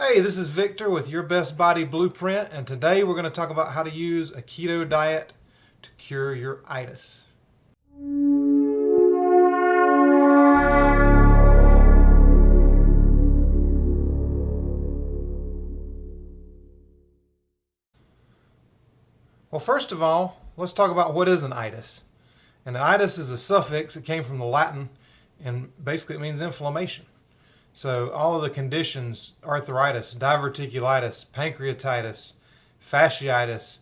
Hey, this is Victor with Your Best Body Blueprint, and today we're going to talk about how to use a keto diet to cure your itis. Well, first of all, let's talk about what is an itis. And an itis is a suffix. It came from the Latin, and basically it means inflammation. So all of the conditions, arthritis, diverticulitis, pancreatitis, fasciitis,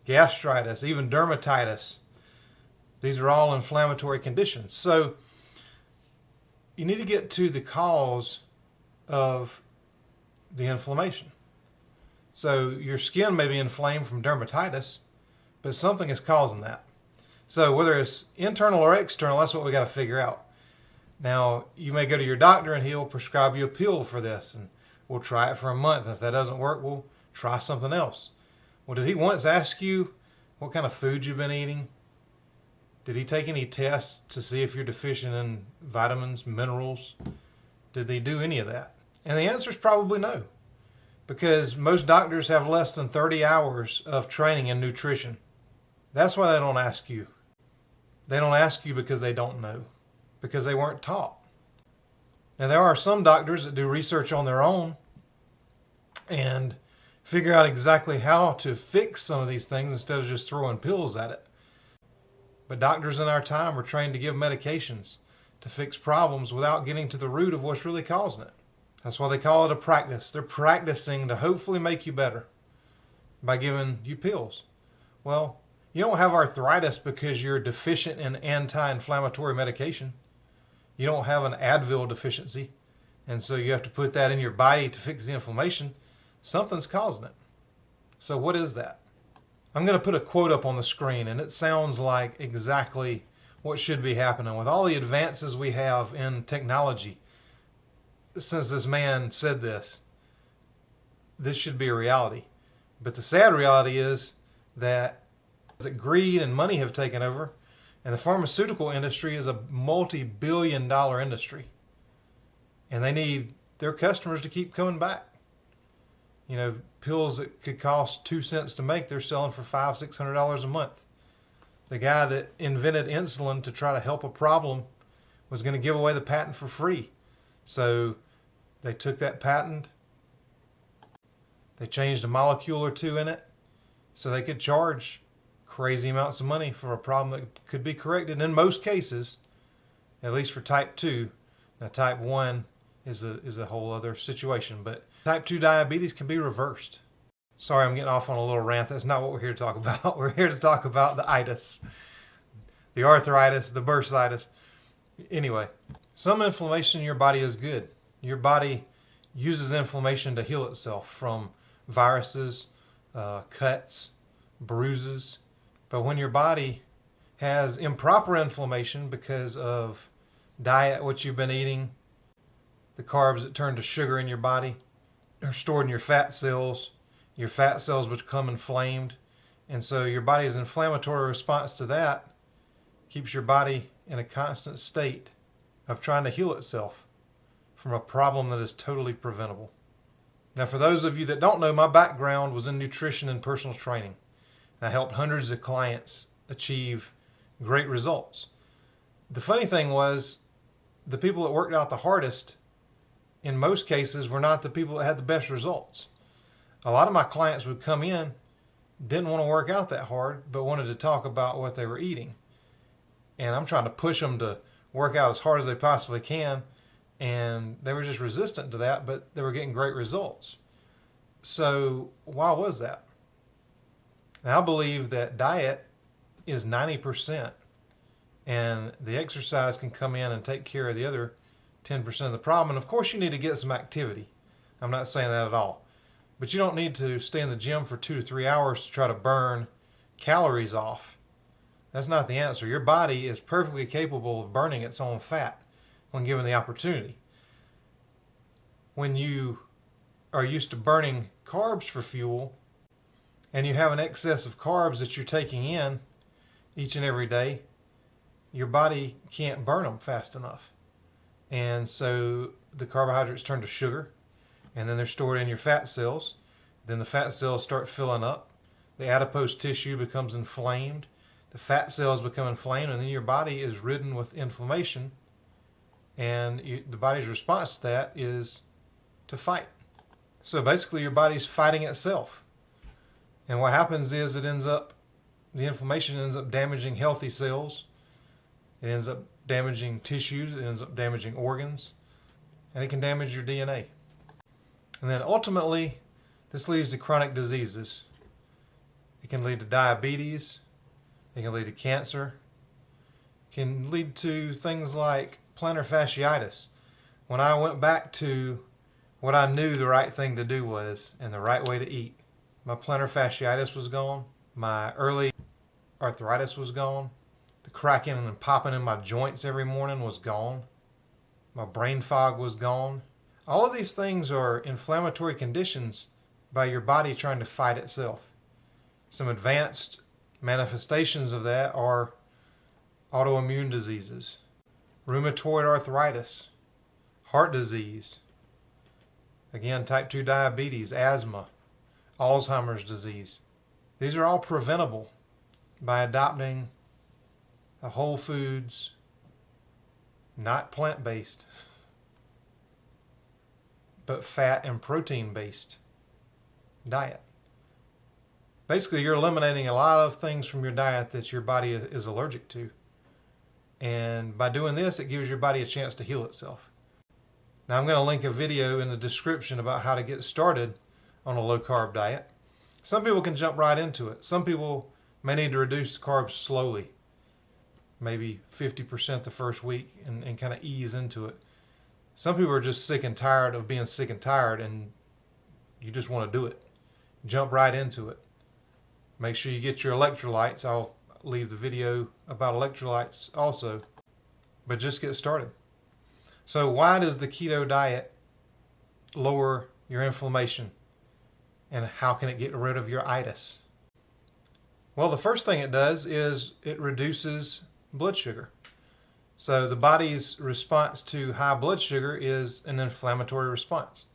gastritis, even dermatitis, these are all inflammatory conditions. So you need to get to the cause of the inflammation. So your skin may be inflamed from dermatitis, but something is causing that. So whether it's internal or external, that's what we got to figure out. Now, you may go to your doctor and he'll prescribe you a pill for this, and we'll try it for a month. If that doesn't work, we'll try something else. Well, did he once ask you what kind of food you've been eating? Did he take any tests to see if you're deficient in vitamins, minerals? Did they do any of that? And the answer is probably no, because most doctors have less than 30 hours of training in nutrition. That's why they don't ask you. They don't ask you because they don't know, because they weren't taught. Now, there are some doctors that do research on their own and figure out exactly how to fix some of these things instead of just throwing pills at it. But doctors in our time are trained to give medications to fix problems without getting to the root of what's really causing it. That's why they call it a practice. They're practicing to hopefully make you better by giving you pills. Well, you don't have arthritis because you're deficient in anti-inflammatory medication. You don't have an Advil deficiency, and so you have to put that in your body to fix the inflammation. Something's causing it. So what is that? I'm going to put a quote up on the screen, and it sounds like exactly what should be happening. With all the advances we have in technology, since this man said this should be a reality. But the sad reality is that greed and money have taken over, and the pharmaceutical industry is a multi-billion-dollar industry, and they need their customers to keep coming back. You know, pills that could cost 2 cents to make, they're selling for $500-$600 a month. The guy that invented insulin to try to help a problem was going to give away the patent for free. So they took that patent, they changed a molecule or two in it so they could charge crazy amounts of money for a problem that could be corrected in most cases, at least for type 2. Now type 1 is a whole other situation, but type 2 diabetes can be reversed. Sorry, I'm getting off on a little rant. That's not what we're here to talk about. We're here to talk about the itis, the arthritis, the bursitis. Anyway, some inflammation in your body is good. Your body uses inflammation to heal itself from viruses, cuts, bruises. But when your body has improper inflammation because of diet, what you've been eating, the carbs that turn to sugar in your body are stored in your fat cells become inflamed. And so your body's inflammatory response to that keeps your body in a constant state of trying to heal itself from a problem that is totally preventable. Now, for those of you that don't know, my background was in nutrition and personal training. I helped hundreds of clients achieve great results. The funny thing was, the people that worked out the hardest, in most cases, were not the people that had the best results. A lot of my clients would come in, didn't want to work out that hard, but wanted to talk about what they were eating. And I'm trying to push them to work out as hard as they possibly can, and they were just resistant to that, but they were getting great results. So why was that? Now, I believe that diet is 90%, and the exercise can come in and take care of the other 10% of the problem. And of course, you need to get some activity. I'm not saying that at all. But you don't need to stay in the gym for 2 to 3 hours to try to burn calories off. That's not the answer. Your body is perfectly capable of burning its own fat when given the opportunity. When you are used to burning carbs for fuel, and you have an excess of carbs that you're taking in each and every day, your body can't burn them fast enough. And so the carbohydrates turn to sugar, and then they're stored in your fat cells. Then the fat cells start filling up. The adipose tissue becomes inflamed. The fat cells become inflamed, and then your body is ridden with inflammation. And the body's response to that is to fight. So basically, your body's fighting itself. And what happens is the inflammation ends up damaging healthy cells. It ends up damaging tissues. It ends up damaging organs. And it can damage your DNA. And then ultimately, this leads to chronic diseases. It can lead to diabetes. It can lead to cancer. It can lead to things like plantar fasciitis. When I went back to what I knew the right thing to do was and the right way to eat, my plantar fasciitis was gone. My early arthritis was gone. The cracking and popping in my joints every morning was gone. My brain fog was gone. All of these things are inflammatory conditions by your body trying to fight itself. Some advanced manifestations of that are autoimmune diseases, rheumatoid arthritis, heart disease, again, type 2 diabetes, asthma, Alzheimer's disease. These are all preventable by adopting a whole foods, not plant-based, but fat and protein-based diet. Basically, you're eliminating a lot of things from your diet that your body is allergic to. And by doing this, it gives your body a chance to heal itself. Now, I'm going to link a video in the description about how to get started on a low-carb diet. Some people can jump right into it. Some people may need to reduce carbs slowly, maybe 50% the first week, and kind of ease into it. Some people are just sick and tired of being sick and tired, and you just want to do it. Jump right into it. Make sure you get your electrolytes. I'll leave the video about electrolytes also. But just get started. So why does the keto diet lower your inflammation? And how can it get rid of your itis? Well, the first thing it does is it reduces blood sugar. So the body's response to high blood sugar is an inflammatory response.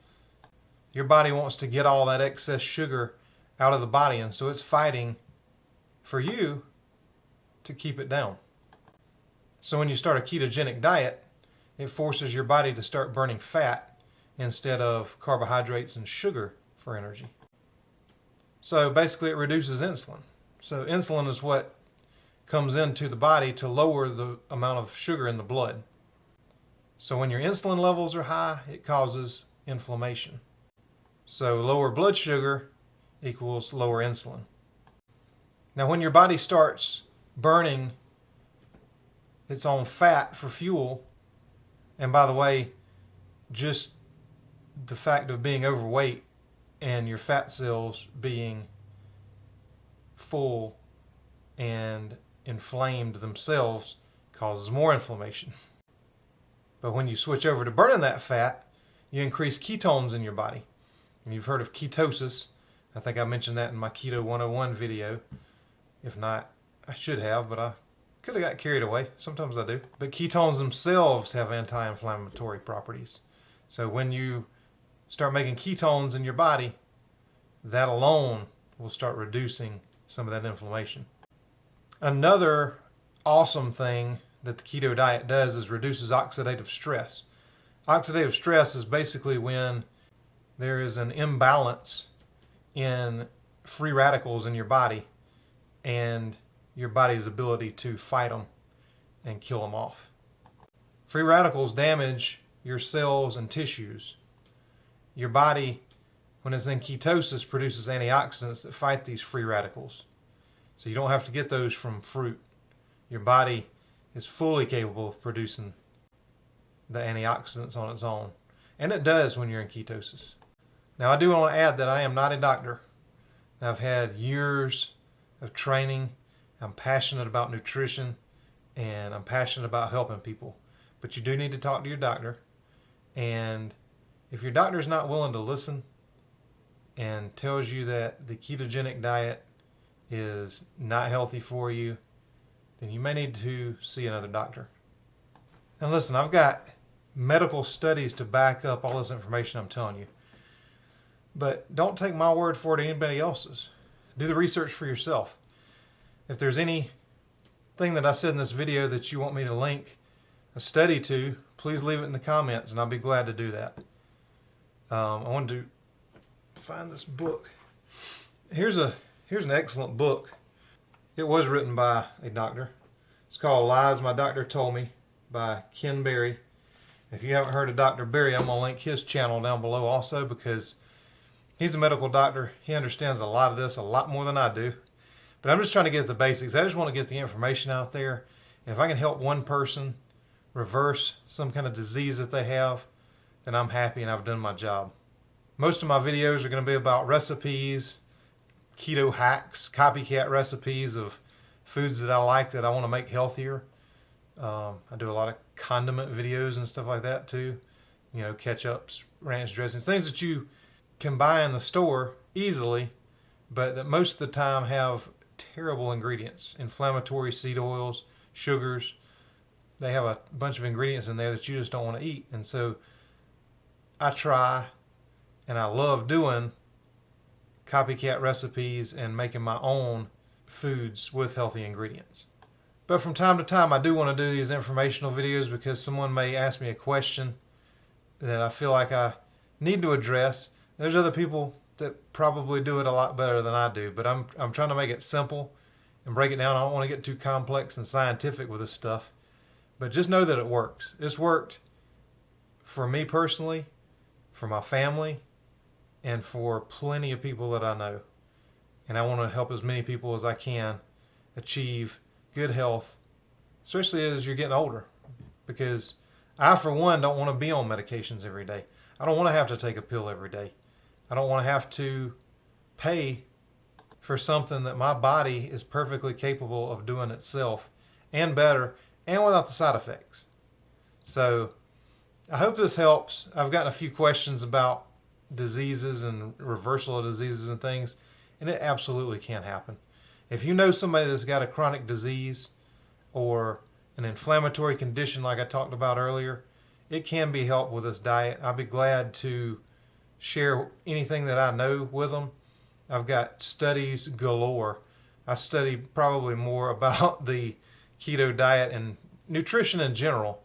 Your body wants to get all that excess sugar out of the body, and so it's fighting for you to keep it down. So when you start a ketogenic diet, it forces your body to start burning fat instead of carbohydrates and sugar for energy. So basically it reduces insulin. So insulin is what comes into the body to lower the amount of sugar in the blood. So when your insulin levels are high, it causes inflammation. So lower blood sugar equals lower insulin. Now when your body starts burning its own fat for fuel, and by the way, just the fact of being overweight and your fat cells being full and inflamed themselves causes more inflammation. But when you switch over to burning that fat, you increase ketones in your body. And you've heard of ketosis. I think I mentioned that in my Keto 101 video. If not, I should have, but I could have got carried away. Sometimes I do. But ketones themselves have anti-inflammatory properties. So when you start making ketones in your body, that alone will start reducing some of that inflammation. Another awesome thing that the keto diet does is reduces oxidative stress. Oxidative stress is basically when there is an imbalance in free radicals in your body and your body's ability to fight them and kill them off. Free radicals damage your cells and tissues. Your body, when it's in ketosis, produces antioxidants that fight these free radicals. So you don't have to get those from fruit. Your body is fully capable of producing the antioxidants on its own. And it does when you're in ketosis. Now I do want to add that I am not a doctor. I've had years of training. I'm passionate about nutrition and I'm passionate about helping people. But you do need to talk to your doctor. And if your doctor is not willing to listen and tells you that the ketogenic diet is not healthy for you, then you may need to see another doctor. And listen, I've got medical studies to back up all this information I'm telling you. But don't take my word for it or anybody else's. Do the research for yourself. If there's anything that I said in this video that you want me to link a study to, please leave it in the comments and I'll be glad to do that. I wanted to find this book. Here's an excellent book. It was written by a doctor. It's called Lies My Doctor Told Me by Ken Berry. If you haven't heard of Dr. Berry, I'm going to link his channel down below also, because he's a medical doctor. He understands a lot of this, a lot more than I do. But I'm just trying to get the basics. I just want to get the information out there. And if I can help one person reverse some kind of disease that they have, then I'm happy and I've done my job. Most of my videos are going to be about recipes, keto hacks, copycat recipes of foods that I like that I want to make healthier. I do a lot of condiment videos and stuff like that too. You know, ketchups, ranch dressings, things that you can buy in the store easily, but that most of the time have terrible ingredients. Inflammatory seed oils, sugars. They have a bunch of ingredients in there that you just don't want to eat. And so I try, and I love doing copycat recipes and making my own foods with healthy ingredients. But from time to time, I do want to do these informational videos because someone may ask me a question that I feel like I need to address. There's other people that probably do it a lot better than I do, but I'm trying to make it simple and break it down. I don't want to get too complex and scientific with this stuff, but just know that it works. It's worked for me personally, for my family, and for plenty of people that I know. And I want to help as many people as I can achieve good health, especially as you're getting older, because I, for one, don't want to be on medications every day. I don't want to have to take a pill every day. I don't want to have to pay for something that my body is perfectly capable of doing itself and better and without the side effects. So I hope this helps. I've gotten a few questions about diseases and reversal of diseases and things, and it absolutely can happen. If you know somebody that's got a chronic disease or an inflammatory condition like I talked about earlier, it can be helped with this diet. I'd be glad to share anything that I know with them. I've got studies galore. I study probably more about the keto diet and nutrition in general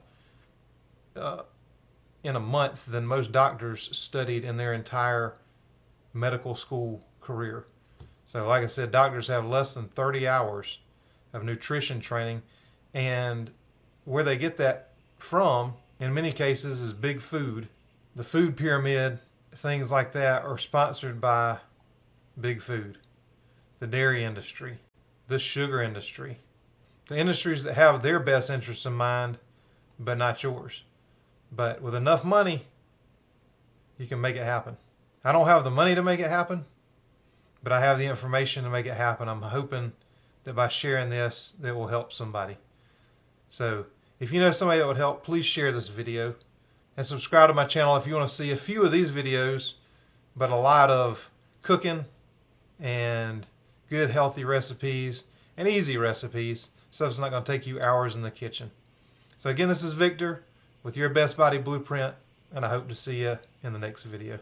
in a month than most doctors studied in their entire medical school career. So like I said, doctors have less than 30 hours of nutrition training, and where they get that from, in many cases, is big food. The food pyramid, things like that, are sponsored by big food, the dairy industry, the sugar industry, the industries that have their best interests in mind, but not yours. But with enough money, you can make it happen. I don't have the money to make it happen, but I have the information to make it happen. I'm hoping that by sharing this, that will help somebody. So if you know somebody that would help, please share this video and subscribe to my channel if you want to see a few of these videos, but a lot of cooking and good healthy recipes and easy recipes. Stuff that's not going to take you hours in the kitchen. So again, this is Victor with your Best Body Blueprint, and I hope to see you in the next video.